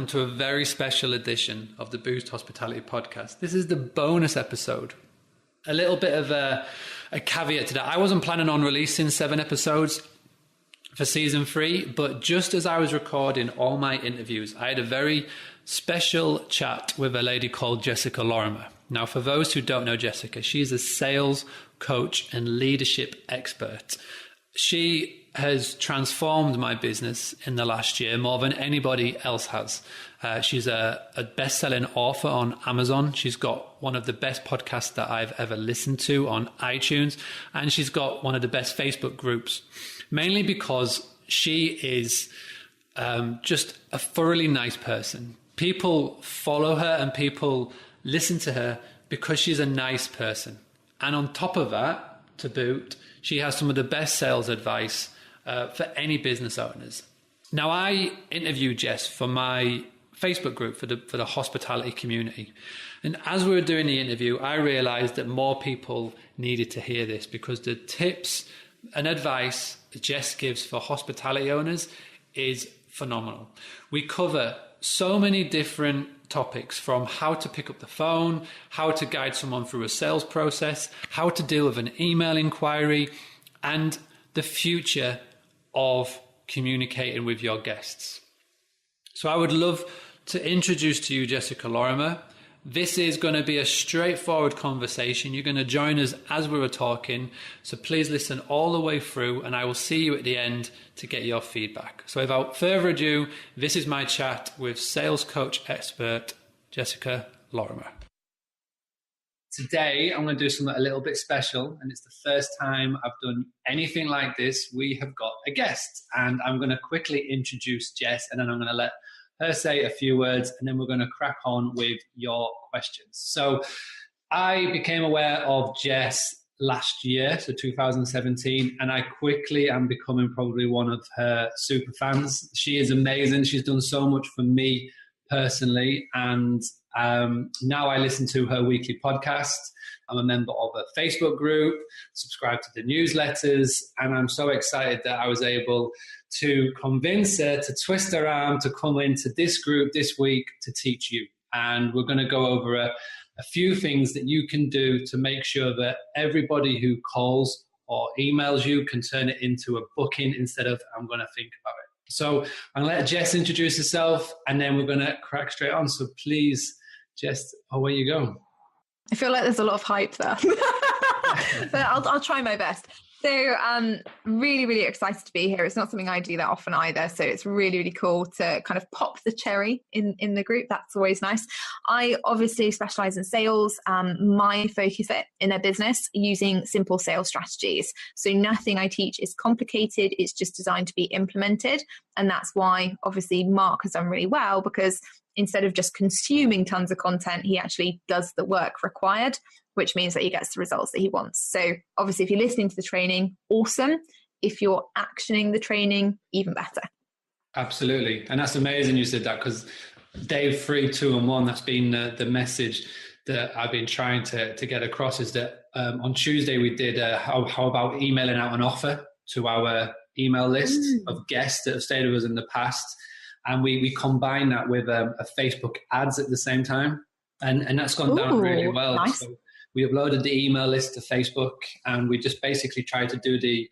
welcome to a very special edition of the Boost Hospitality Podcast. This is the bonus episode. A little bit of a caveat to that. I wasn't planning on releasing 7 episodes for season 3, but just as I was recording all my interviews, I had a very special chat with a lady called Jessica Lorimer. Now, for those who don't know Jessica, she's a sales coach and leadership expert. She has transformed my business in the last year more than anybody else has. She's a best-selling author on Amazon. She's got one of the best podcasts that I've ever listened to on iTunes. And she's got one of the best Facebook groups, mainly because she is just a thoroughly nice person. People follow her and people listen to her because she's a nice person. And on top of that, to boot, she has some of the best sales advice for any business owners. Now, I interviewed Jess for my Facebook group for the hospitality community. And as we were doing the interview, I realized that more people needed to hear this because the tips and advice that Jess gives for hospitality owners is phenomenal. We cover so many different topics, from how to pick up the phone, how to guide someone through a sales process, how to deal with an email inquiry, and the future of communicating with your guests. So I would love to introduce to you Jessica Lorimer. This is going to be a straightforward conversation. You're going to join us as we were talking. So please listen all the way through, and I will see you at the end to get your feedback. So without further ado, this is my chat with sales coach expert Jessica Lorimer. Today, I'm going to do something a little bit special, and it's the first time I've done anything like this. We have got a guest, and I'm going to quickly introduce Jess, and then I'm going to let her say a few words, and then we're going to crack on with your questions. So I became aware of Jess last year, so 2017, and I quickly am becoming probably one of her super fans. She is amazing. She's done so much for me personally, and now I listen to her weekly podcast. I'm a member of a Facebook group, subscribe to the newsletters, and I'm so excited that I was able to convince her to twist her arm to come into this group this week to teach you. And we're going to go over a few things that you can do to make sure that everybody who calls or emails you can turn it into a booking instead of I'm going to think about it. So I'm going to let Jess introduce herself, and then we're going to crack straight on. So please, Jess, away you go. I feel like there's a lot of hype there, but I'll try my best. So really, really excited to be here. It's not something I do that often either. So it's really, really cool to kind of pop the cherry in the group. That's always nice. I obviously specialize in sales. My focus in a business using simple sales strategies. So nothing I teach is complicated. It's just designed to be implemented. And that's why obviously Mark has done really well, because instead of just consuming tons of content, he actually does the work required, which means that he gets the results that he wants. So obviously, if you're listening to the training, awesome. If you're actioning the training, even better. Absolutely. And that's amazing you said that, because day 3, 2, and 1, that's been the message that I've been trying to get across, is that on Tuesday we did how about emailing out an offer to our email list of guests that have stayed with us in the past. And we combine that with a Facebook ads at the same time. And that's gone down really well. Nice. So we uploaded the email list to Facebook, and we just basically tried to do the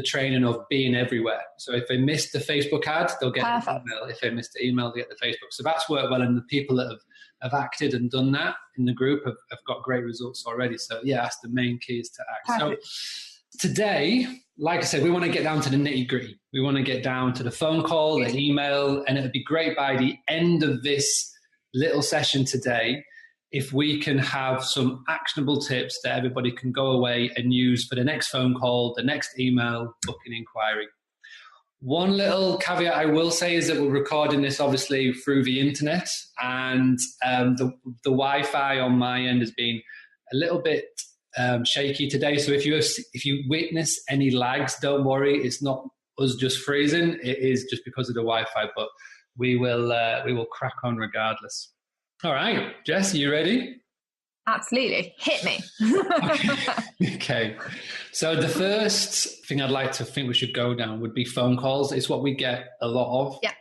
training of being everywhere. So if they missed the Facebook ad, they'll get an email. If they missed the email, they get the Facebook. So that's worked well. And the people that have acted and done that in the group have got great results already. So yeah, that's the main key, is to act. Perfect. So today, like I said, we want to get down to the nitty gritty. We want to get down to the phone call, the email, and it'd be great by the end of this little session today if we can have some actionable tips that everybody can go away and use for the next phone call, the next email, booking inquiry. One little caveat I will say is that we're recording this obviously through the internet, and the Wi-Fi on my end has been a little bit shaky today. So if you witness any lags, don't worry. It's not us just freezing. It is just because of the Wi-Fi, but we will crack on regardless. All right, Jess, are you ready? Absolutely. Hit me. Okay. So the first thing I'd like to think we should go down would be phone calls. It's what we get a lot of. Yeah.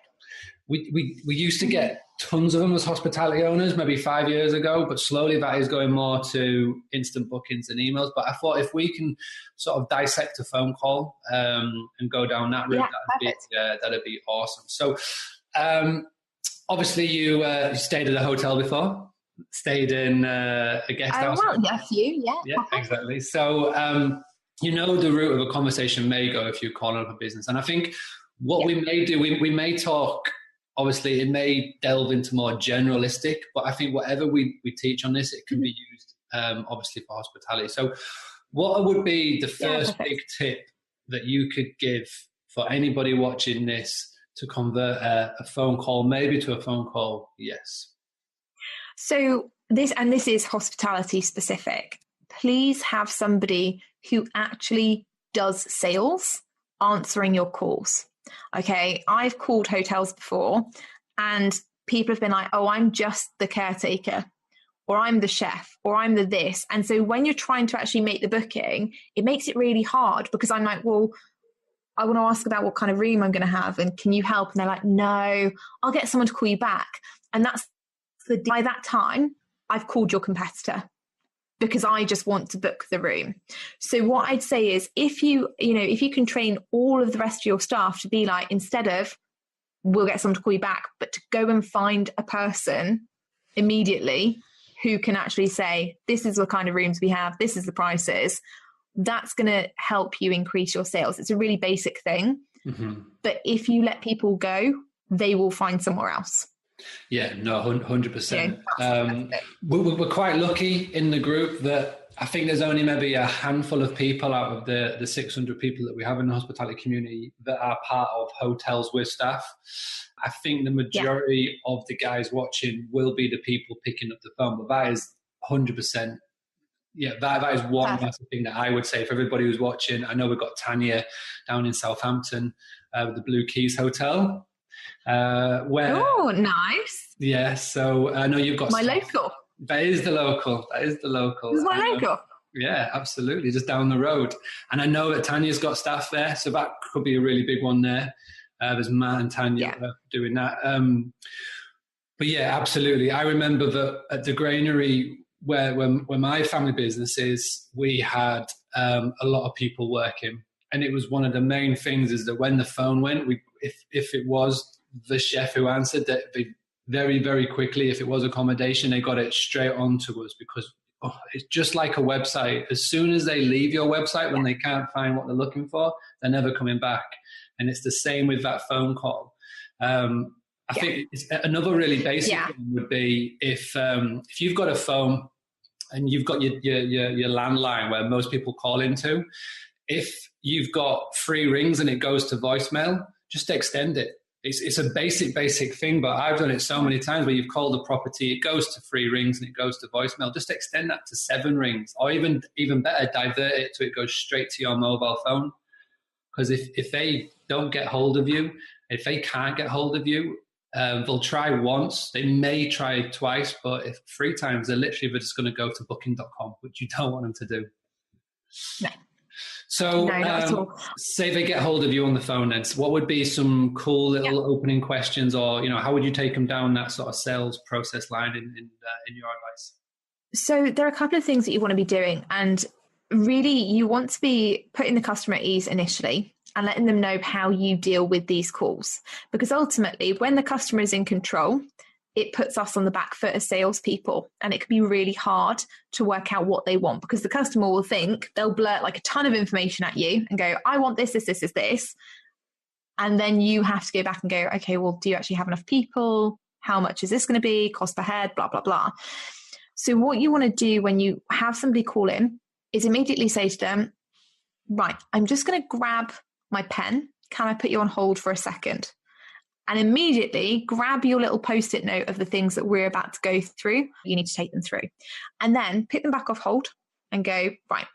we used to get tons of them as hospitality owners maybe 5 years ago, but slowly that is going more to instant bookings and emails. But I thought if we can sort of dissect a phone call and go down that route, that'd be awesome. So obviously you stayed at a hotel before, stayed in a guest house. Well, yeah, a few, yeah. Yeah, exactly. So you know the route of a conversation may go if you're calling up a business. And I think what we may do, we may talk, obviously it may delve into more generalistic, but I think whatever we teach on this, it can be used obviously for hospitality. So what would be the first big tip that you could give for anybody watching this to convert a phone call maybe to a phone call yes? So this is hospitality specific. Please have somebody who actually does sales answering your calls. Okay, I've called hotels before and people have been like, oh, I'm just the caretaker, or I'm the chef, or I'm the this. And so when you're trying to actually make the booking, it makes it really hard because I'm like, well, I want to ask about what kind of room I'm going to have and can you help? And they're like, no, I'll get someone to call you back. And by that time, I've called your competitor because I just want to book the room. So what I'd say is if you can train all of the rest of your staff to be like, instead of we'll get someone to call you back, but to go and find a person immediately who can actually say, this is the kind of rooms we have, this is the prices, that's going to help you increase your sales. It's a really basic thing. Mm-hmm. But if you let people go, they will find somewhere else. Yeah, no, 100%. We're quite lucky in the group that I think there's only maybe a handful of people out of the 600 people that we have in the hospitality community that are part of hotels with staff. I think the majority of the guys watching will be the people picking up the phone, but that is 100%. Yeah, that is one massive thing that I would say for everybody who's watching. I know we've got Tanya down in Southampton with the Blue Keys Hotel. Oh, nice. Yeah, so I know you've got local. That is the local. It's my local. Yeah, absolutely, just down the road. And I know that Tanya's got staff there, so that could be a really big one there. There's Matt and Tanya doing that. But yeah, absolutely. I remember that at the granary where my family business is, we had a lot of people working. And it was one of the main things is that when the phone went, if it was the chef who answered, that they very, very quickly, if it was accommodation, they got it straight on to us because it's just like a website. As soon as they leave your website, when they can't find what they're looking for, they're never coming back. And it's the same with that phone call. I think it's another really basic thing would be if you've got a phone and you've got your landline where most people call into, if you've got 3 rings and it goes to voicemail, just extend it. It's a basic thing, but I've done it so many times where you've called a property, it goes to 3 rings and it goes to voicemail. Just extend that to 7 rings, or even better, divert it so it goes straight to your mobile phone. Because if they don't get hold of you, if they can't get hold of you, they'll try once, they may try twice, but if 3 times, they're just going to go to booking.com, which you don't want them to do. No. So say they get hold of you on the phone, then what would be some cool little opening questions, or how would you take them down that sort of sales process line in your advice? So there are a couple of things that you want to be doing, and really you want to be putting the customer at ease initially and letting them know how you deal with these calls, because ultimately when the customer is in control, it puts us on the back foot as salespeople, and it can be really hard to work out what they want, because the customer will think, they'll blurt like a ton of information at you and go, I want this. And then you have to go back and go, okay, well, do you actually have enough people? How much is this going to be? Cost per head, blah, blah, blah. So what you want to do when you have somebody call in is immediately say to them, right, I'm just going to grab my pen. Can I put you on hold for a second? And immediately grab your little post-it note of the things that we're about to go through. You need to take them through. And then pick them back off hold and go, right,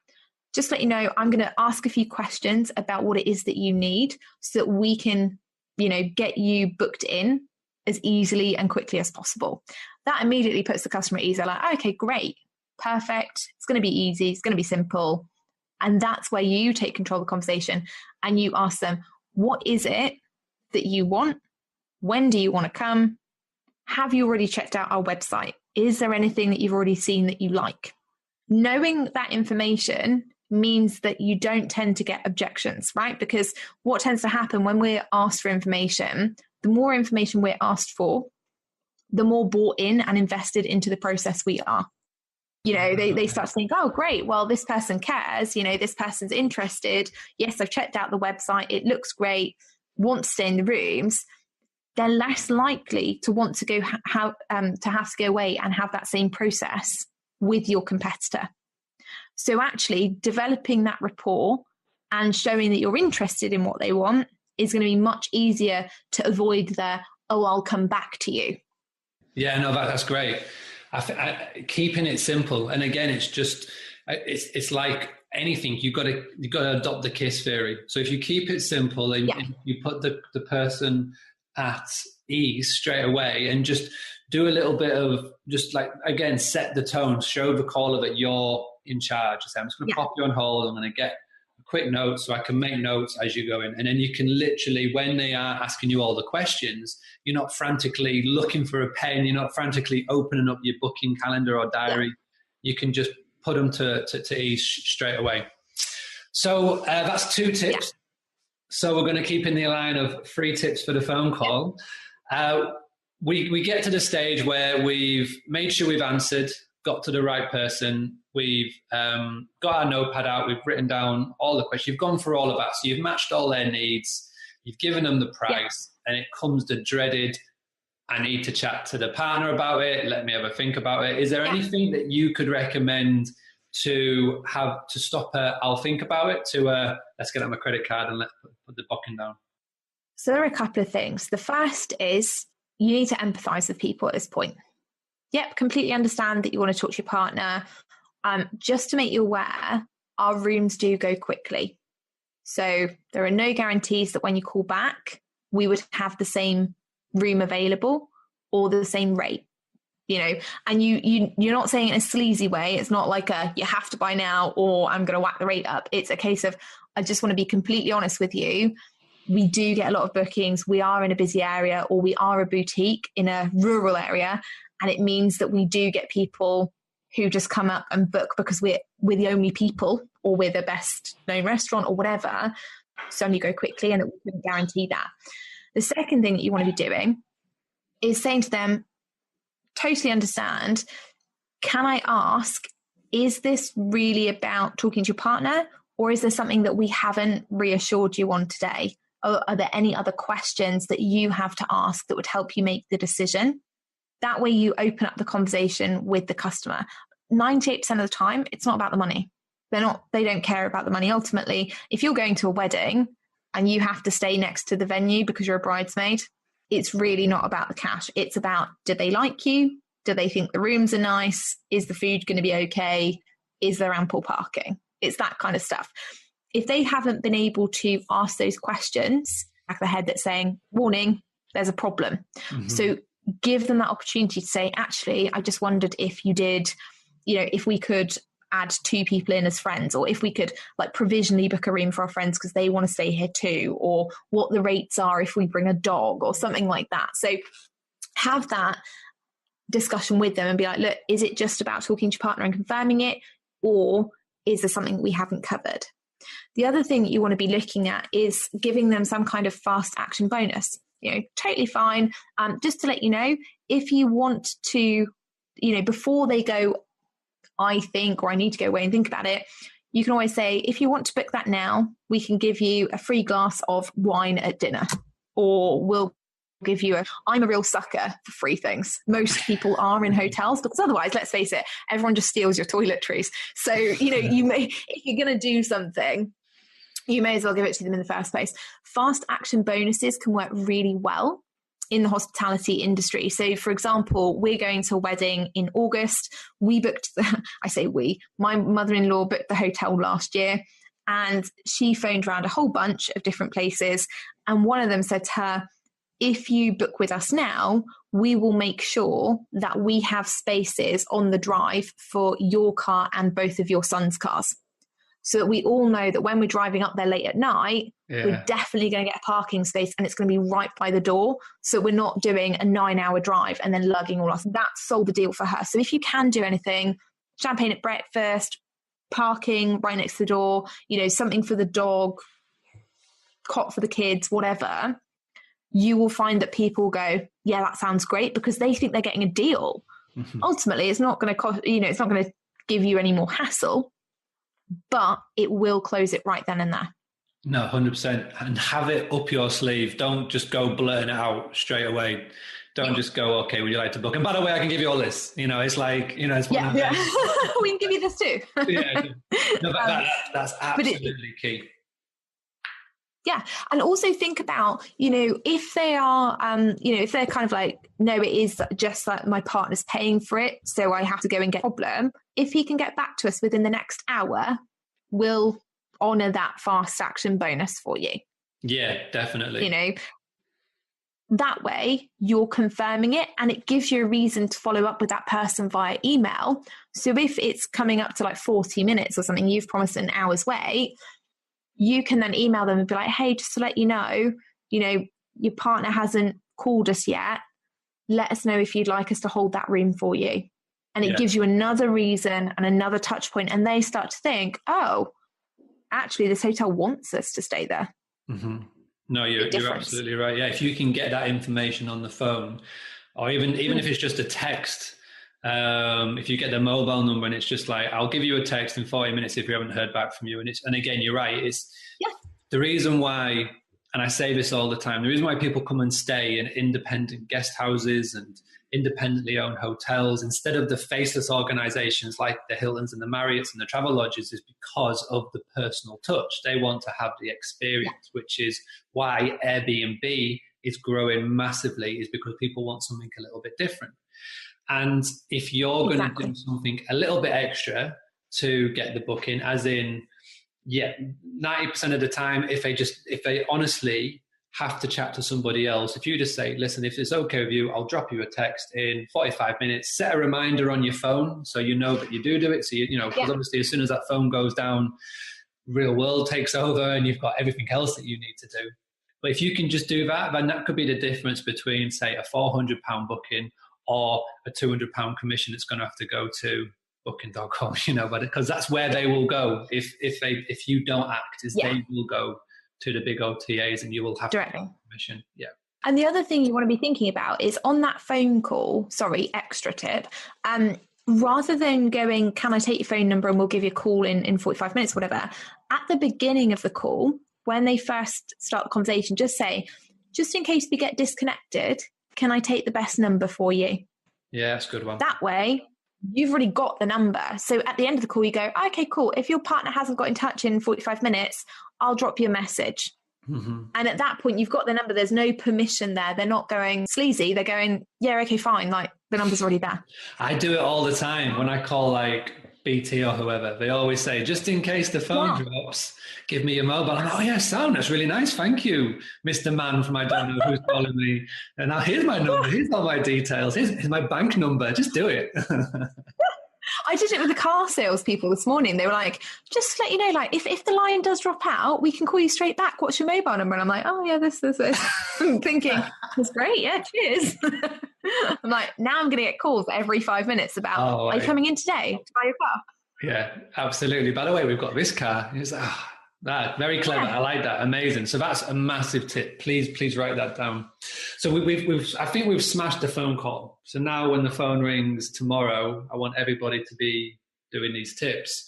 just let you know, I'm going to ask a few questions about what it is that you need so that we can, get you booked in as easily and quickly as possible. That immediately puts the customer at ease. They're like, okay, great, perfect. It's going to be easy. It's going to be simple. And that's where you take control of the conversation and you ask them, what is it that you want? When do you want to come? Have you already checked out our website? Is there anything that you've already seen that you like? Knowing that information means that you don't tend to get objections, right? Because what tends to happen when we're asked for information, the more information we're asked for, the more bought in and invested into the process we are. You know, they start to think, oh, great, well, this person cares, you know, this person's interested. Yes, I've checked out the website. It looks great. Want to stay in the rooms. They're less likely to want to go to have to go away and have that same process with your competitor. So actually developing that rapport and showing that you're interested in what they want is going to be much easier to avoid the, oh, I'll come back to you. Yeah, no, that's great. Keeping it simple. And again, it's like anything. You've got to adopt the KISS theory. So if you keep it simple and you put the person at ease straight away and just do a little bit of just like, again, set the tone, show the caller that you're in charge. So I'm just going to pop you on hold. I'm going to get a quick note so I can make notes as you go in. And then you can literally, when they are asking you all the questions, you're not frantically looking for a pen. You're not frantically opening up your booking calendar or diary. Yeah. You can just put them to ease straight away. So that's 2 tips. Yeah. So we're going to keep in the line of 3 tips for the phone call. We get to the stage where we've made sure we've answered, got to the right person. We've got our notepad out. We've written down all the questions. You've gone through all of that. So you've matched all their needs. You've given them the price. And it comes the dreaded, I need to chat to the partner about it. Let me have a think about it. Is there anything that you could recommend to have to stop I'll think about it, to let's get out my credit card and let's put the booking down? So there are a couple of things. The first is you need to empathize with people at this point. Yep, completely understand that you want to talk to your partner. Just to make you aware, our rooms do go quickly. So there are no guarantees that when you call back, we would have the same room available or the same rate. You know, and you're not saying it in a sleazy way. It's not like you have to buy now or I'm going to whack the rate up. It's a case of, I just want to be completely honest with you. We do get a lot of bookings. We are in a busy area, or we are a boutique in a rural area. And it means that we do get people who just come up and book because we're the only people, or we're the best known restaurant or whatever. So you go quickly, and we couldn't guarantee that. The second thing that you want to be doing is saying to them, totally understand. Can I ask, is this really about talking to your partner, or is there something that we haven't reassured you on today? Or are there any other questions that you have to ask that would help you make the decision? That way you open up the conversation with the customer. 98% of the time, it's not about the money. They don't care about the money. Ultimately, if you're going to a wedding and you have to stay next to the venue because you're a bridesmaid, it's really not about the cash. It's about, do they like you? Do they think the rooms are nice? Is the food going to be okay? Is there ample parking? It's that kind of stuff. If they haven't been able to ask those questions, back of the head that's saying, warning, there's a problem. Mm-hmm. So give them that opportunity to say, actually, I just wondered if you did, if we could add 2 people in as friends, or if we could like provisionally book a room for our friends because they want to stay here too, or what the rates are if we bring a dog or something like that. So have that discussion with them and be like, look, is it just about talking to your partner and confirming it, or is there something that we haven't covered? The other thing that you want to be looking at is giving them some kind of fast action bonus. Totally fine. Just to let you know, if you want to, before they go, I think, or I need to go away and think about it, you can always say, if you want to book that now, we can give you a free glass of wine at dinner, or we'll give you I'm a real sucker for free things. Most people are in hotels, because otherwise, let's face it, everyone just steals your toiletries. So, you may, if you're going to do something, you may as well give it to them in the first place. Fast action bonuses can work really well in the hospitality industry. So for example, we're going to a wedding in August. My mother-in-law booked the hotel last year, and she phoned around a whole bunch of different places. And one of them said to her, if you book with us now, we will make sure that we have spaces on the drive for your car and both of your sons' cars. so that we all know that when we're driving up there late at night, Yeah. we're definitely going to get a parking space and it's going to be right by the door. So we're not doing a 9-hour drive and then lugging all us. That sold the deal for her. So if you can do anything, champagne at breakfast, parking right next to the door, something for the dog, cot for the kids, whatever, you will find that people go, yeah, that sounds great, because they think they're getting a deal. Mm-hmm. Ultimately, it's not going to cost, it's not going to give you any more hassle, but it will close it right then and there. No, 100%. And have it up your sleeve. Don't just go blurting it out straight away. Don't just go, okay, would you like to book? And by the way, I can give you all this. It's like, it's one of those. We can give you this too. Yeah. No, that's absolutely key. Yeah. And also think about, if they are, if they're kind of like, no, it is just like my partner's paying for it, so I have to go and get a problem. If he can get back to us within the next hour, we'll honor that fast action bonus for you. Yeah, definitely. That way you're confirming it, and it gives you a reason to follow up with that person via email. So if it's coming up to like 40 minutes or something, you've promised an hour's wait, you can then email them and be like, hey, just to let you know, your partner hasn't called us yet. Let us know if you'd like us to hold that room for you. And it gives you another reason and another touch point. And they start to think, oh, actually, this hotel wants us to stay there. Mm-hmm. No, you're absolutely right. Yeah, if you can get that information on the phone, or even if it's just a text, if you get their mobile number and it's just like, I'll give you a text in 40 minutes if we haven't heard back from you. And again, you're right. It's the reason why, and I say this all the time, the reason why people come and stay in independent guest houses and independently owned hotels instead of the faceless organizations like the Hiltons and the Marriotts and the travel lodges is because of the personal touch. They want to have the experience, which is why Airbnb is growing massively, is because people want something a little bit different. And if you're going to do something a little bit extra to get the booking, as in, 90% of the time, if they honestly have to chat to somebody else, if you just say, listen, if it's okay with you, I'll drop you a text in 45 minutes, set a reminder on your phone so you know that you do it. So, because obviously as soon as that phone goes down, real world takes over and you've got everything else that you need to do. But if you can just do that, then that could be the difference between, say, a £400 booking or a £200 commission that's going to have to go to booking.com, but because that's where they will go if you don't act, they will go to the big OTAs and you will have directly to get commission. Yeah. And the other thing you want to be thinking about is on that phone call, extra tip, rather than going, can I take your phone number and we'll give you a call in 45 minutes, whatever, at the beginning of the call, when they first start the conversation, just say, just in case we get disconnected, can I take the best number for you? Yeah, that's a good one. That way, you've already got the number. So at the end of the call, you go, okay, cool. If your partner hasn't got in touch in 45 minutes, I'll drop you a message. Mm-hmm. And at that point, you've got the number. There's no permission there. They're not going sleazy. They're going, yeah, okay, fine. Like the number's already there. I do it all the time when I call like BT or whoever. They always say, just in case the phone drops, give me your mobile. I'm like, oh yeah, sound, that's really nice. Thank you, Mr. Man from I don't know who's calling me. And now here's my number. Here's all my details. Here's my bank number. Just do it. I did it with the car salespeople this morning. They were like, just to let you know, like if the line does drop out, we can call you straight back. What's your mobile number? And I'm like, oh yeah, this. I'm thinking, that's great. Yeah, cheers. I'm like, now I'm going to get calls every 5 minutes about, are you coming in today to buy your car? Yeah, absolutely. By the way, we've got this car. It's very clever. Yeah. I like that. Amazing. So that's a massive tip. Please write that down. So I think we've smashed the phone call. So now when the phone rings tomorrow, I want everybody to be doing these tips.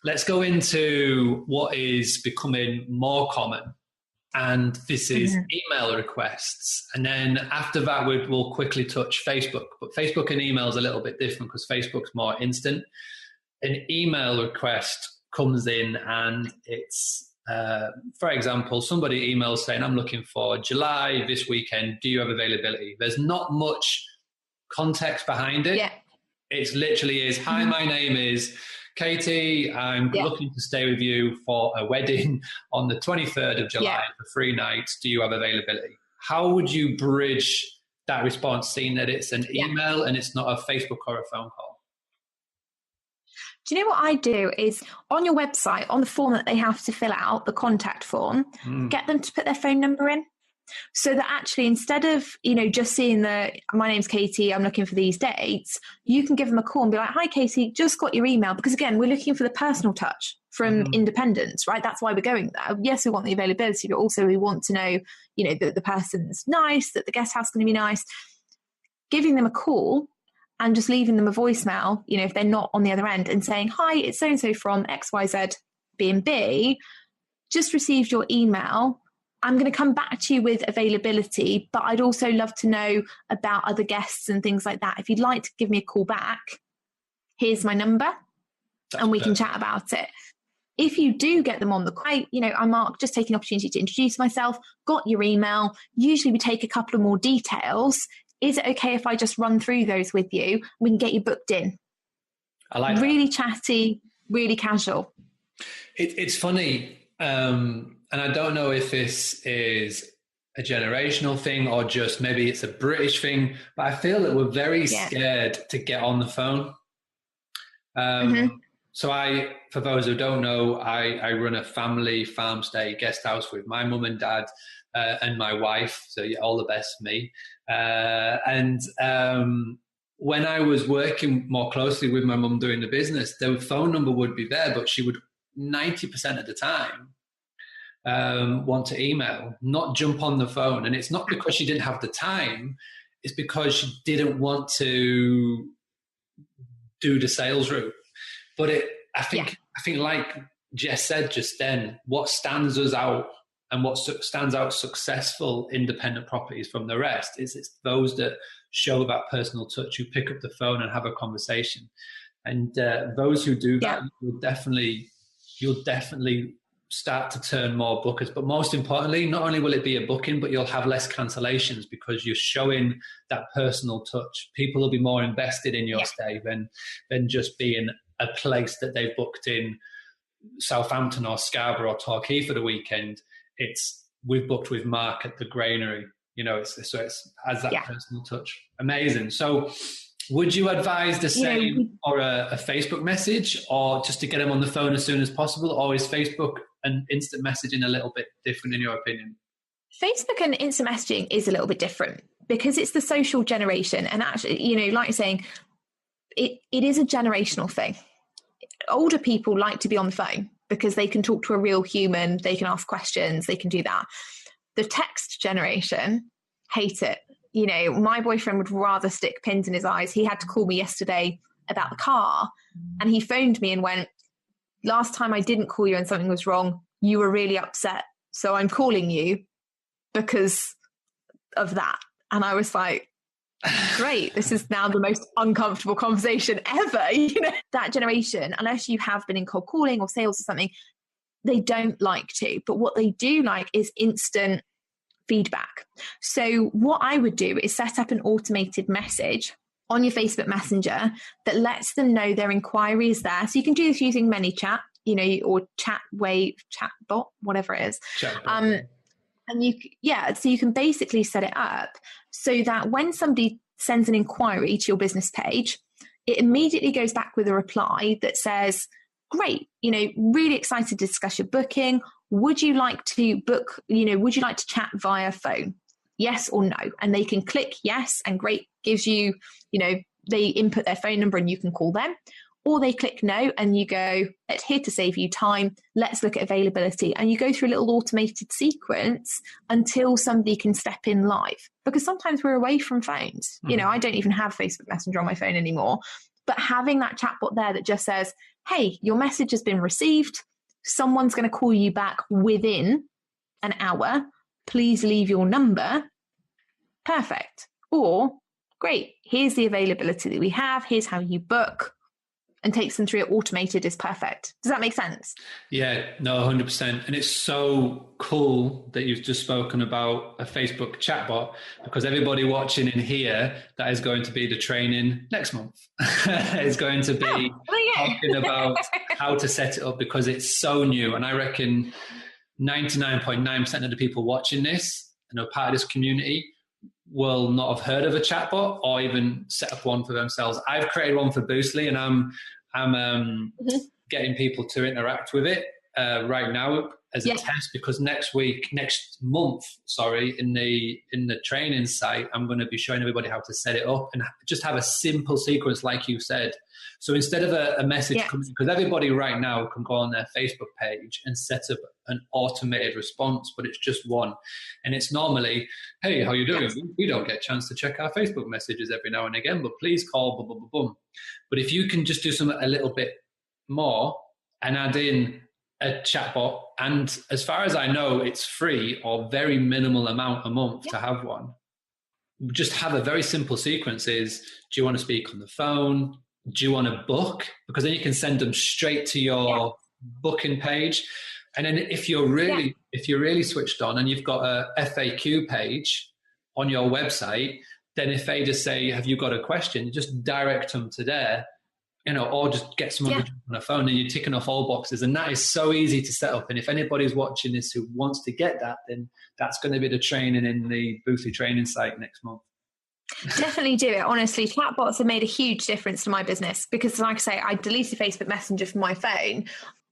Let's go into what is becoming more common. And this is email requests. And then after that, we'll quickly touch Facebook. But Facebook and email is a little bit different because Facebook's more instant. An email request comes in and it's, for example, somebody emails saying, I'm looking for July this weekend. Do you have availability? There's not much context behind it. Yeah. It's literally is, hi, my name is Katie. I'm looking to stay with you for a wedding on the 23rd of July for 3 nights. Do you have availability? How would you bridge that response, seeing that it's an email and it's not a Facebook or a phone call? Do you know what I do is on your website, on the form that they have to fill out, the contact form, get them to put their phone number in. So that actually, instead of, just seeing my name's Katie, I'm looking for these dates, you can give them a call and be like, hi, Katie, just got your email. Because again, we're looking for the personal touch from independents, right? That's why we're going there. Yes, we want the availability, but also we want to know, that the person's nice, that the guest house is going to be nice. Giving them a call and just leaving them a voicemail, if they're not on the other end, and saying, hi, it's so-and-so from XYZ B&B, just received your email. I'm going to come back to you with availability, but I'd also love to know about other guests and things like that. If you'd like to give me a call back, here's my number and we can chat about it. If you do get them on the quote, I'm Mark, just taking the opportunity to introduce myself, got your email. Usually we take a couple of more details. Is it okay if I just run through those with you? We can get you booked in. I like really that. Chatty, really casual. It's funny. And I don't know if this is a generational thing or just maybe it's a British thing, but I feel that we're very scared to get on the phone. So for those who don't know, I run a family farm stay guest house with my mum and dad and my wife. So all the best for me. When I was working more closely with my mum doing the business, the phone number would be there, but she would 90% of the time want to email, not jump on the phone. And it's not because she didn't have the time, it's because she didn't want to do the sales route. But I think like Jess said just then, what stands us out and what stands out successful independent properties from the rest is it's those that show that personal touch, who pick up the phone and have a conversation. And those who do that, you'll definitely start to turn more bookers. But most importantly, not only will it be a booking, but you'll have less cancellations because you're showing that personal touch. People will be more invested in your stay than just being a place that they've booked in Southampton or Scarborough or Torquay for the weekend. We've booked with Mark at the Granary. It has that personal touch. Amazing. So would you advise the same or a Facebook message, or just to get them on the phone as soon as possible? Or is Facebook and instant messaging a little bit different in your opinion? Facebook and instant messaging is a little bit different because it's the social generation. And actually, like you're saying, it is a generational thing. Older people like to be on the phone because they can talk to a real human, they can ask questions, they can do that. The text generation hate it. My boyfriend would rather stick pins in his eyes. He had to call me yesterday about the car, and he phoned me and went, last time I didn't call you and something was wrong, you were really upset. So I'm calling you because of that. And I was like, great, this is now the most uncomfortable conversation ever. That generation, unless you have been in cold calling or sales or something, they don't like to. But what they do like is instant feedback. So what I would do is set up an automated message on your Facebook Messenger that lets them know their inquiry is there. So you can do this using ManyChat, or Chatbot, whatever it is. Chatbot. So you can basically set it up so that when somebody sends an inquiry to your business page, it immediately goes back with a reply that says, great, really excited to discuss your booking. Would you like to book, would you like to chat via phone? Yes or no? And they can click yes, and great, gives you, they input their phone number and you can call them. Or they click no and you go, it's here to save you time. Let's look at availability. And you go through a little automated sequence until somebody can step in live. Because sometimes we're away from phones. I don't even have Facebook Messenger on my phone anymore. But having that chatbot there that just says, hey, your message has been received. Someone's going to call you back within an hour. Please leave your number. Perfect. Or, great, here's the availability that we have. Here's how you book. And takes them through it automated is perfect. Does that make sense? Yeah, no, 100%. And it's so cool that you've just spoken about a Facebook chatbot, because everybody watching in here, that is going to be the training next month. It's going to be talking about how to set it up, because it's so new. And I reckon 99.9% of the people watching this and are part of this community will not have heard of a chatbot or even set up one for themselves. I've created one for Boostly, and I'm I'm getting people to interact with it right now as a test, because next month, in the training site, I'm going to be showing everybody how to set it up and just have a simple sequence, like you said. So instead of a message coming, because everybody right now can go on their Facebook page and set up an automated response, but it's just one. And it's normally, hey, how you doing? Yes. We don't get a chance to check our Facebook messages every now and again, but please call, boom, boom, boom, boom. But if you can just do something a little bit more and add in a chatbot, and as far as I know, it's free or very minimal amount a month to have one. Just have a very simple sequence is, do you want to speak on the phone? Do you want to book? Because then you can send them straight to your booking page. And then if you're really switched on and you've got a FAQ page on your website, then if they just say, have you got a question, just direct them to there, or just get someone to jump on a phone, and you're ticking off all boxes. And that is so easy to set up. And if anybody's watching this who wants to get that, then that's going to be the training in the Boostly training site next month. Definitely do it. Honestly, chatbots have made a huge difference to my business because, like I say, I deleted Facebook Messenger from my phone,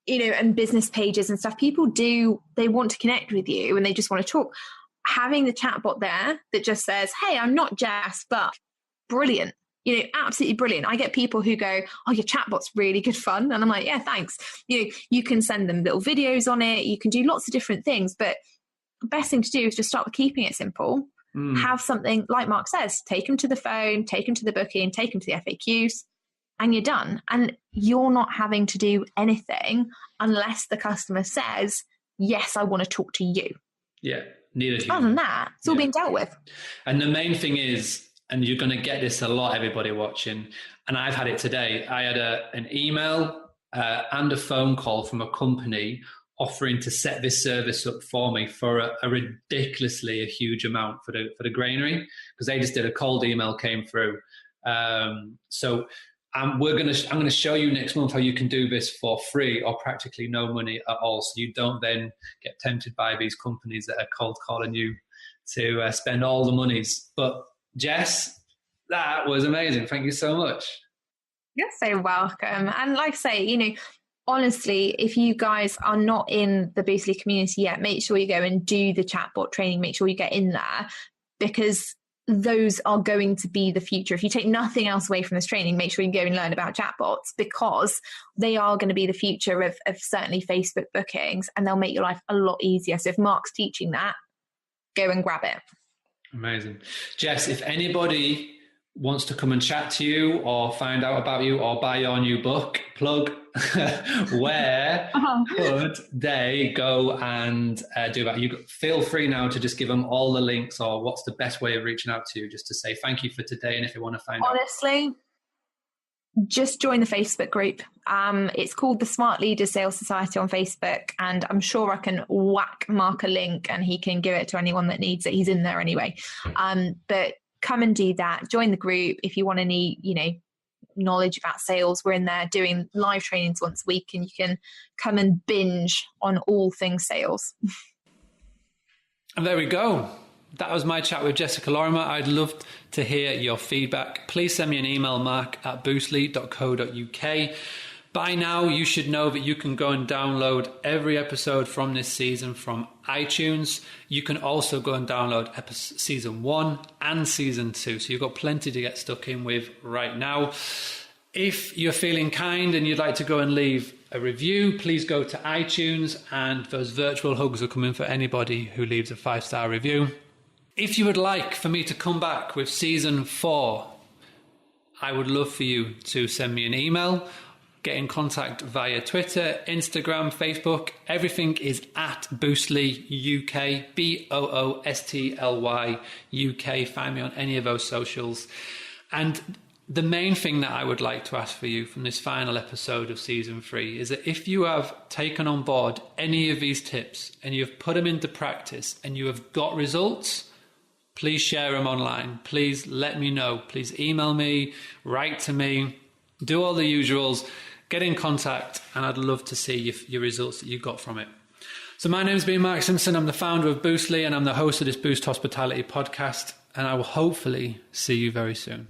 and business pages and stuff. People they want to connect with you and they just want to talk. Having the chatbot there that just says, hey, I'm not Jess, but brilliant. Absolutely brilliant. I get people who go, oh, your chatbot's really good fun. And I'm like, yeah, thanks. You can send them little videos on it. You can do lots of different things. But the best thing to do is just start with keeping it simple. Have something, like Mark says, take them to the phone, take them to the booking, take them to the FAQs, and you're done. And you're not having to do anything unless the customer says, yes, I want to talk to you. Yeah, neither do you. Other than that, it's all being dealt with. And the main thing is, and you're going to get this a lot, everybody watching, and I've had it today. I had an email and a phone call from a company offering to set this service up for me for a ridiculously huge amount for the granary, because they just did a cold email came through. So I'm going to show you next month how you can do this for free or practically no money at all, so you don't then get tempted by these companies that are cold calling you to spend all the monies. But Jess, that was amazing. Thank you so much. You're so welcome. And like I say, honestly, if you guys are not in the Boostly community yet, make sure you go and do the chatbot training. Make sure you get in there, because those are going to be the future. If you take nothing else away from this training, make sure you go and learn about chatbots, because they are going to be the future of certainly Facebook bookings, and they'll make your life a lot easier. So if Mark's teaching that, go and grab it. Amazing. Jess, if anybody wants to come and chat to you or find out about you or buy your new book, plug, where could they go and do that? You feel free now to just give them all the links, or what's the best way of reaching out to you, just to say thank you for today. And if you want to find out. Honestly, just join the Facebook group. It's called the Smart Leaders Sales Society on Facebook, and I'm sure I can whack Mark a link and he can give it to anyone that needs it. He's in there anyway. But come and do that. Join the group if you want any, knowledge about sales. We're in there doing live trainings once a week, and you can come and binge on all things sales. And there we go. That was my chat with Jessica Lorimer. I'd love to hear your feedback. Please send me an email, mark@boostly.co.uk. By now, you should know that you can go and download every episode from this season from iTunes. You can also go and download season 1 and season 2. So you've got plenty to get stuck in with right now. If you're feeling kind and you'd like to go and leave a review, please go to iTunes, and those virtual hugs are coming for anybody who leaves a 5-star review. If you would like for me to come back with season 4, I would love for you to send me an email. Get in contact via Twitter, Instagram, Facebook. Everything is at Boostly UK, BOOSTLY UK. Find me on any of those socials. And the main thing that I would like to ask for you from this final episode of season 3 is that if you have taken on board any of these tips and you've put them into practice and you have got results, please share them online. Please let me know. Please email me, write to me, do all the usuals. Get in contact, and I'd love to see your results that you got from it. So my name's been Mark Simpson. I'm the founder of Boostly, and I'm the host of this Boost Hospitality podcast, and I will hopefully see you very soon.